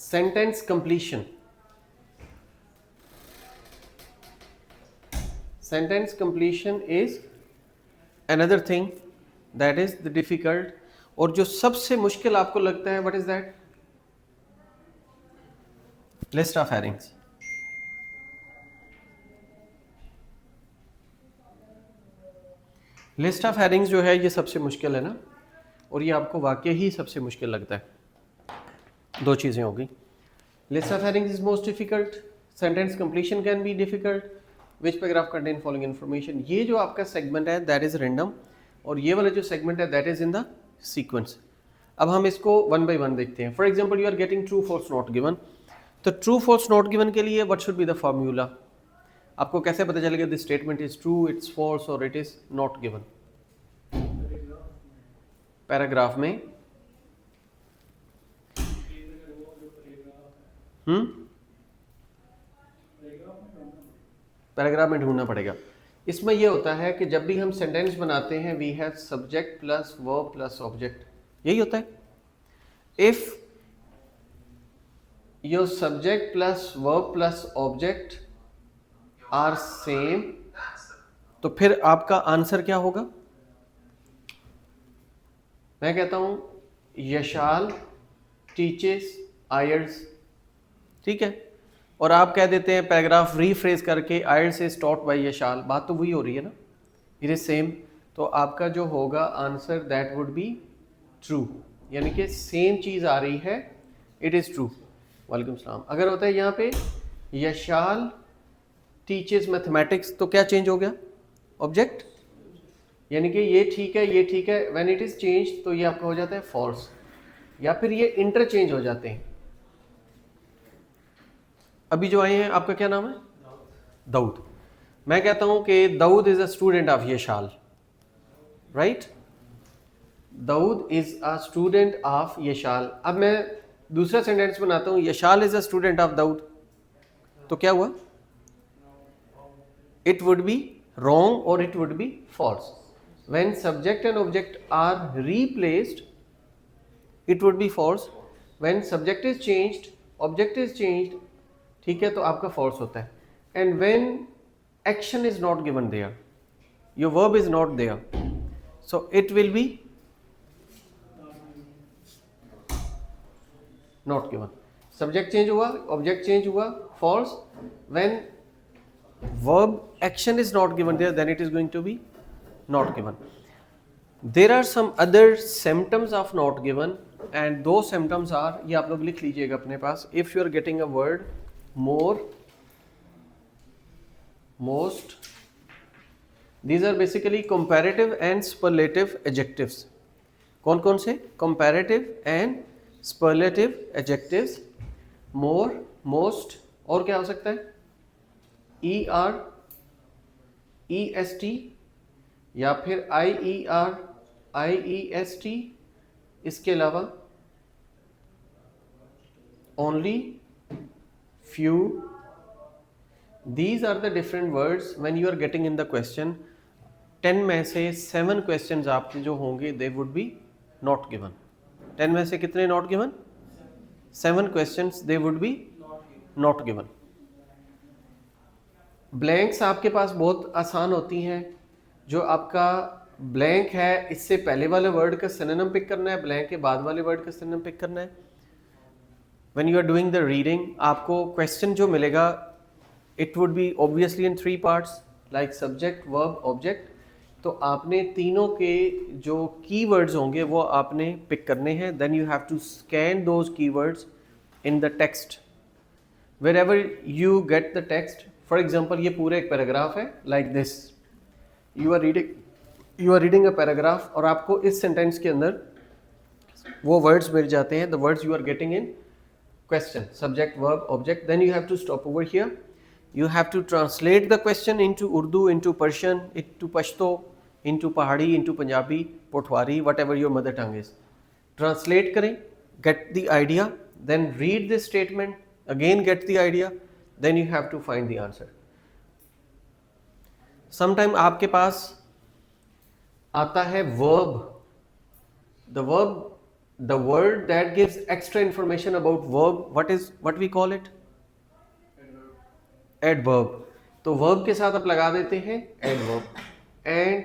Sentence completion. Sentence completion is another thing that is the difficult. और जो सबसे मुश्किल आपको लगता है, what is that? List of headings. List of headings जो है ये सबसे मुश्किल है ना, और ये आपको वाकई ही सबसे मुश्किल लगता है। दो चीज़ें हो गई, list of headings is most difficult, sentence completion can be difficult, which paragraph contain following information. ये जो आपका सेगमेंट है दैट इज रैंडम, और ये वाला जो सेगमेंट है that is in the sequence. अब हम इसको वन बाय वन देखते हैं। For example, you are getting true false not given, तो ट्रू फॉल्स नॉट गिवन के लिए what should be the formula? आपको कैसे पता चलेगा this statement is true, it's false और it is not given? Paragraph में पैराग्राफ में ढूंढना पड़ेगा। इसमें यह होता है कि जब भी हम सेंटेंस बनाते हैं we have subject plus verb plus object, यही होता है। If your subject plus verb plus object are same, तो फिर आपका आंसर क्या होगा? मैं कहता हूं यशाल टीचेस आयल्स, ठीक है, और आप कह देते हैं पैराग्राफ रीफ्रेज करके आयल्स इज टॉट बाय यशाल, बात तो वही हो रही है ना, इट इज सेम। तो आपका जो होगा answer that would be true, यानी कि सेम चीज आ रही है, इट इज ट्रू। वालेकुम सलाम। अगर होता है यहाँ पे यशाल टीचेस मैथमेटिक्स, तो क्या चेंज हो गया? ऑब्जेक्ट, यानी कि ये ठीक है ये ठीक है। व्हेन इट इज चेंज तो ये आपका हो जाता है फॉल्स, या फिर ये इंटरचेंज हो जाते हैं। अभी जो आए हैं आपका क्या नाम है? दाऊद। मैं कहता हूं कि Dawood is a student of Yashal, right? Dawood is a student of Yashal. अब मैं दूसरा सेंटेंस बनाता हूं, Yashal is a student of Dawood, तो क्या हुआ? It would be wrong or it would be false. When subject and object are replaced, it would be false. When subject is changed, object is changed, ठीक है, तो आपका false होता है। And when action is not given there, your verb is not there, so it will be not given. Subject change हुआ, object change हुआ, false. When verb action is not given there, then it is going to be not given. There are some other symptoms of not given, and those symptoms are, ये आप लोग लिख लीजिएगा अपने पास। If you are getting a word more, most, these are basically comparative and superlative adjectives. कौन कौन से? Comparative and superlative adjectives, more, most, और क्या हो सकता है? ER, EST, या फिर IER, IEST, इसके अलावा only, few. These are the different words when you are getting in the question. 10 में से 7 questions आपके जो होंगे they would be not given. 10 में से कितने not given? 7 questions they would be not given. Blanks आपके पास बहुत आसान होती हैं। जो आपका ब्लैंक है, इससे पहले वाले वर्ड का सिनोनिम पिक करना है, ब्लैंक के बाद वाले वर्ड का सिनोनिम पिक करना है। When you are doing the reading, आपको क्वेश्चन जो मिलेगा it would be obviously in 3 parts, like subject, verb, object. तो आपने तीनों के जो कीवर्ड्स होंगे वो आपने पिक करने हैं। Then you have to scan those keywords in the text wherever you get the text. For example, ये पूरा एक पैराग्राफ है, like this, you are reading a paragraph, और आपको इस सेंटेंस के अंदर वो वर्ड्स मिल जाते हैं, the words you are getting in question, subject, verb, object. Then you have to stop over here, you have to translate the question into Urdu, into Persian, into Pashto, into Pahari, into Punjabi, Pothwari, whatever your mother tongue is. Translate करें, get the idea, then read this statement, again get the idea, then you have to find the answer. Sometime आपके पास आता है verb, the verb the word that gives extra information about verb, what we call it? Adverb. तो verb के साथ आप लगा देते हैं adverb. And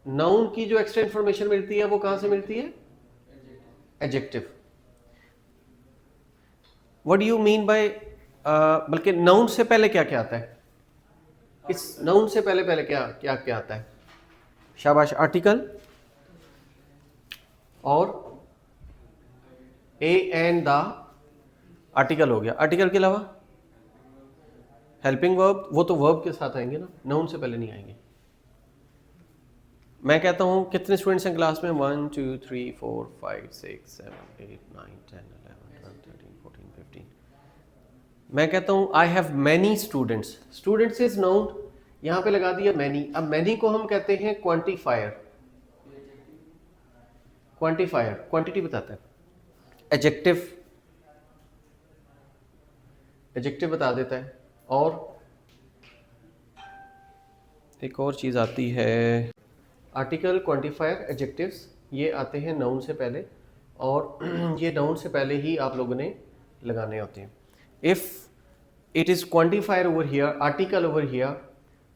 noun की जो extra information मिलती है वो कहाँ से मिलती है? Adjective. What do you mean by बल्कि noun से पहले क्या क्या आता है? इस noun से पहले क्या क्या क्या आता है? शाबाश, आर्टिकल और ए एंड द आर्टिकल हो गया. आर्टिकल के अलावा हेल्पिंग वर्ब, वो तो वर्ब के साथ आएंगे ना, नाउन से पहले नहीं आएंगे. मैं कहता हूं कितने स्टूडेंट्स हैं क्लास में? 1 2 3 4 5 6 7 8 9 10 11 12 13 14 15. मैं कहता हूं I have many students. Students is noun, यहां पे लगा दिया मैनी. अब मैनी को हम कहते हैं क्वांटिफायर. क्वांटिफायर क्वांटिटी बताता है. एडजेक्टिव एडजेक्टिव बता देता है. और एक और चीज़ आती है, आर्टिकल, क्वांटिफायर, एडजेक्टिव्स, ये आते हैं नाउन से पहले. और ये नाउन से पहले ही आप लोगों ने लगाने होते हैं. If it is quantifier over here, article over here,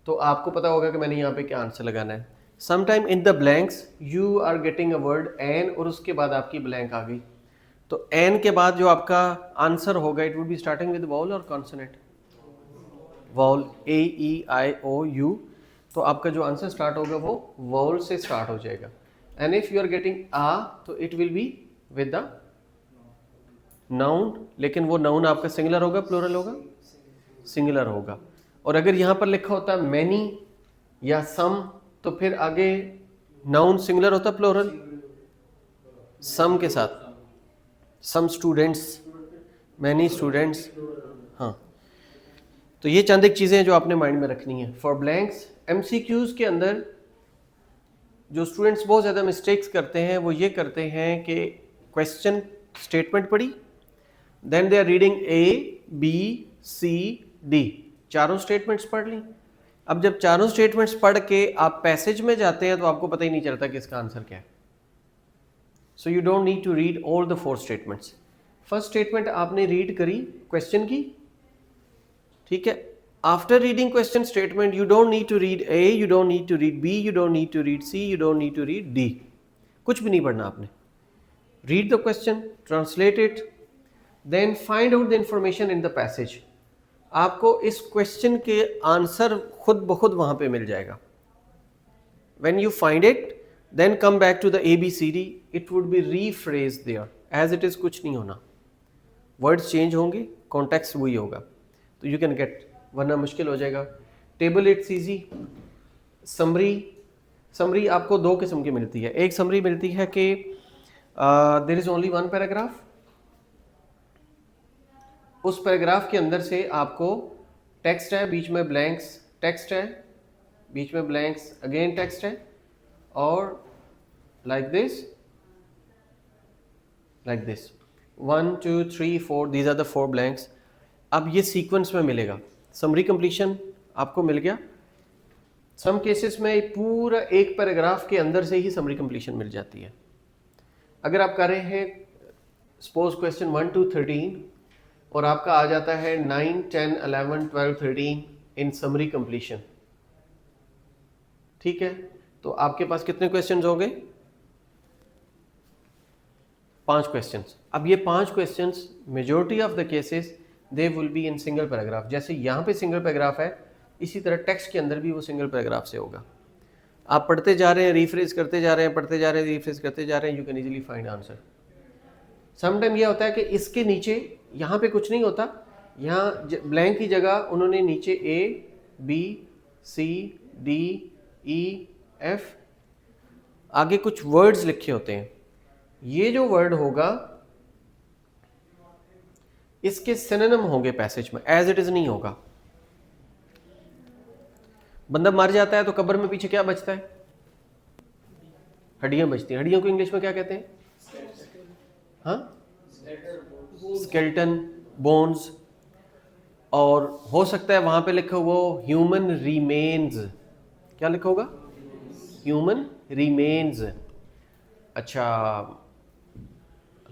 तो आपको पता होगा कि मैंने यहाँ पे क्या आंसर लगाना है. Sometime in the blanks you are getting a word an और उसके बाद आपकी ब्लैंक आ गई. तो एन के बाद जो आपका आंसर होगा it would be starting with wall और कॉन्सोनेंट. Wall AEIOU. तो आपका जो आंसर स्टार्ट होगा वो वॉल से स्टार्ट हो जाएगा. And if you are getting a तो it will be with the noun. लेकिन वो नाउन आपका सिंगुलर होगा, प्लूरल होगा? सिंगुलर होगा. और अगर यहाँ पर लिखा होता है मैनी या सम, तो फिर आगे नाउन सिंगुलर होता, प्लूरल? सम के साथ. Some students, many students. हाँ, तो ये चंद एक चीज़ें जो आपने माइंड में रखनी है. फॉर ब्लैंक्स, MCQs के अंदर जो स्टूडेंट्स बहुत ज़्यादा मिस्टेक्स करते हैं वो ये करते हैं कि क्वेश्चन स्टेटमेंट पढ़ी, then they are reading ABCD, चारों स्टेटमेंट्स पढ़ ली. अब जब चारों स्टेटमेंट्स पढ़ के आप पैसेज में जाते हैं तो आपको पता ही नहीं चलता कि इसका आंसर क्या है. So you don't need to read all the 4 statements. First statement आपने रीड करी क्वेश्चन की, ठीक है. After reading question statement you don't need to read A, you don't need to read B, you don't need to read C, you don't need to read D. कुछ भी नहीं पढ़ना आपने. Read the question, translate it, then find out the information in the passage. आपको इस question के answer खुद ब खुद वहां पे मिल जाएगा. When you find it then come back to the ABCD, it would be rephrase there as it is. कुछ नहीं होना, वर्ड्स चेंज होंगे, कॉन्टेक्स्ट वही होगा. तो यू कैन गेट, वरना मुश्किल हो जाएगा. Table it's easy. समरी आपको 2 किस्म की मिलती है. एक समरी मिलती है कि देयर इज ओनली 1 पैराग्राफ. उस पैराग्राफ के अंदर से आपको टेक्स्ट है, बीच में ब्लैंक्स, टेक्स्ट है, बीच में ब्लैंक्स, अगेन टेक्स्ट है, और like this 1 2 3 4, these are the 4 blanks. अब ये सीक्वेंस में मिलेगा. समरी कंप्लीशन आपको मिल गया. सम केसेस में पूरा एक पैराग्राफ के अंदर से ही समरी कंप्लीशन मिल जाती है. अगर आप कर रहे हैं सपोज क्वेश्चन 1 to 13 और आपका आ जाता है 9 10 11 12 13 इन समरी कंप्लीशन, ठीक है, तो आपके पास कितने क्वेश्चंस होंगे? 5 क्वेश्चंस. अब ये 5 questions majority of the cases they will be in single paragraph. जैसे यहाँ पे सिंगल पैराग्राफ है, इसी तरह टेक्स्ट के अंदर भी वो सिंगल पैराग्राफ से होगा. आप पढ़ते जा रहे हैं, रिफ्रेश करते जा रहे हैं, पढ़ते जा रहे हैं, रिफ्रेश करते जा रहे हैं, you can easily find answer. Sometime ये होता है कि इसके नीचे यहाँ पे कुछ नहीं होता, यहाँ ब्लैंक की जगह उन्होंने नीचे ABCDEF आगे कुछ वर्ड्स लिखे होते हैं. ये जो वर्ड होगा इसके सिनोनिम होंगे पैसेज में, एज इट इज नहीं होगा. बंदा मर जाता है तो कब्र में पीछे क्या बचता है? हड्डियां बचती हैं. हड्डियों को इंग्लिश में क्या कहते हैं? हाँ, स्केलेटन, बोन्स. और हो सकता है वहां पे लिखा हुआ ह्यूमन रिमेन्स. क्या लिखा होगा? Human remains. अच्छा,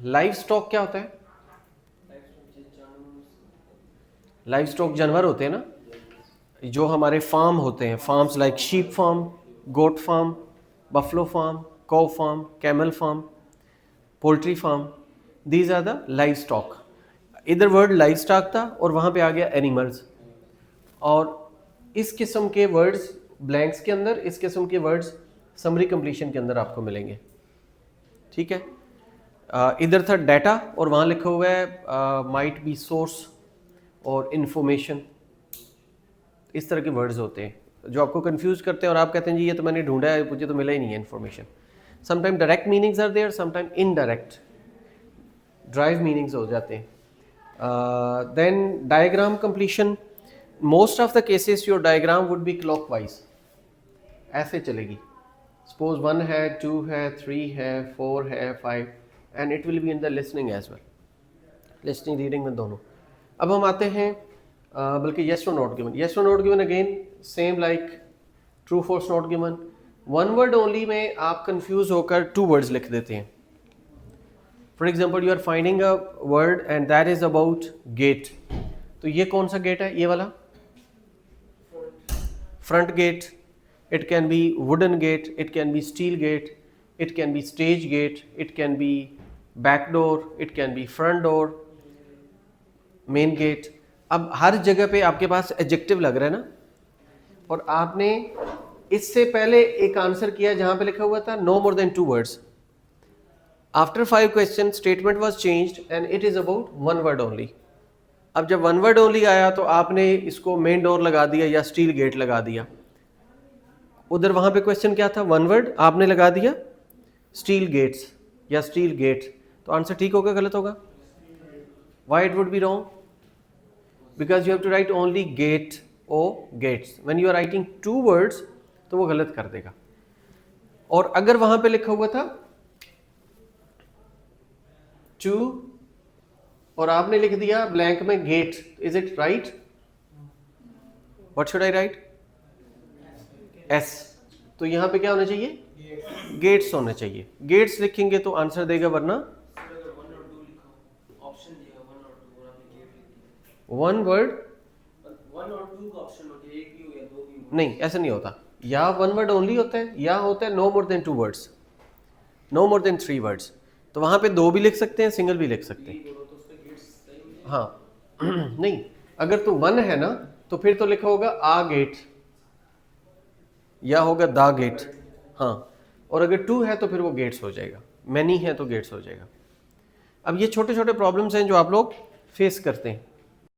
लाइव स्टॉक क्या होता है? लाइव स्टॉक जानवर होते हैं ना, जो हमारे फार्म होते हैं, farms like sheep farm, goat farm, buffalo farm, cow farm, camel farm, poultry farm, these are the livestock. इधर वर्ड लाइव स्टॉक था और वहाँ पे आ गया एनिमल्स। और इस किस्म के वर्ड्स ब्लैंक्स के अंदर, इस किस्म के वर्ड्स समरी कंप्लीशन के अंदर आपको मिलेंगे। ठीक है, इधर था डाटा और वहाँ लिखा हुआ है माइट बी सोर्स और इंफॉर्मेशन। इस तरह के वर्ड्स होते हैं जो आपको कंफ्यूज करते हैं और आप कहते हैं जी ये तो मैंने ढूंढा है, मुझे तो मिला ही नहीं है information. Sometime direct meanings are there, sometime indirect drive meanings हो जाते हैं। Then diagram completion, most of the cases your diagram would be clockwise, ऐसे चलेगी। सपोज 1 है, 2 है, 3 है, 4 है, 5, and it will be in the listening as well, listening reading में दोनों। अब हम आते हैं बल्कि yes or not given, yes or not given again same like true false not given। One word only में आप कंफ्यूज होकर 2 वर्ड्स लिख देते हैं। For example you are finding a word and that is about gate, तो ये कौन सा गेट है? ये वाला front gate. It can be wooden gate, it can be steel gate, it can be stage gate, it can be back door, it can be front door, main gate. अब हर जगह पे आपके पास एडजेक्टिव लग रहा है ना, और आपने इससे पहले एक आंसर किया जहां पे लिखा हुआ था no more than 2 words. After 5 question statement was changed and it is about 1 word only. अब जब 1 वर्ड ओनली आया तो आपने इसको मेन डोर लगा दिया या स्टील गेट लगा दिया। उधर वहां पे क्वेश्चन क्या था? 1 वर्ड, आपने लगा दिया स्टील गेट्स या स्टील गेट, तो आंसर ठीक होगा गलत होगा? Why it would be wrong? Because you have to write only gate or gates. When you are writing 2 words तो वो गलत कर देगा। और अगर वहां पे लिखा हुआ था 2 और आपने लिख दिया ब्लैंक में gate, is it right? What should I write? Yes. तो यहां पे क्या होना चाहिए? गेट्स होना चाहिए। गेट्स लिखेंगे तो आंसर देगा, वरना 1 वर्ड 1 और 2 का ऑप्शन होता है, एक भी हो या 2 भी हो। नहीं, ऐसा नहीं होता। या 1 वर्ड ओनली होता है या होता है no more than 2 words, no more than 3 words. तो वहां पे 2 भी लिख सकते हैं, सिंगल भी लिख सकते हैं। हाँ नहीं, अगर तो 1 है ना तो फिर तो लिखा होगा आ गेट या होगा द गेट। हाँ, और अगर 2 है तो फिर वो गेट्स हो जाएगा, मैनी है तो गेट्स हो जाएगा। अब ये छोटे छोटे प्रॉब्लम्स हैं जो आप लोग फेस करते हैं।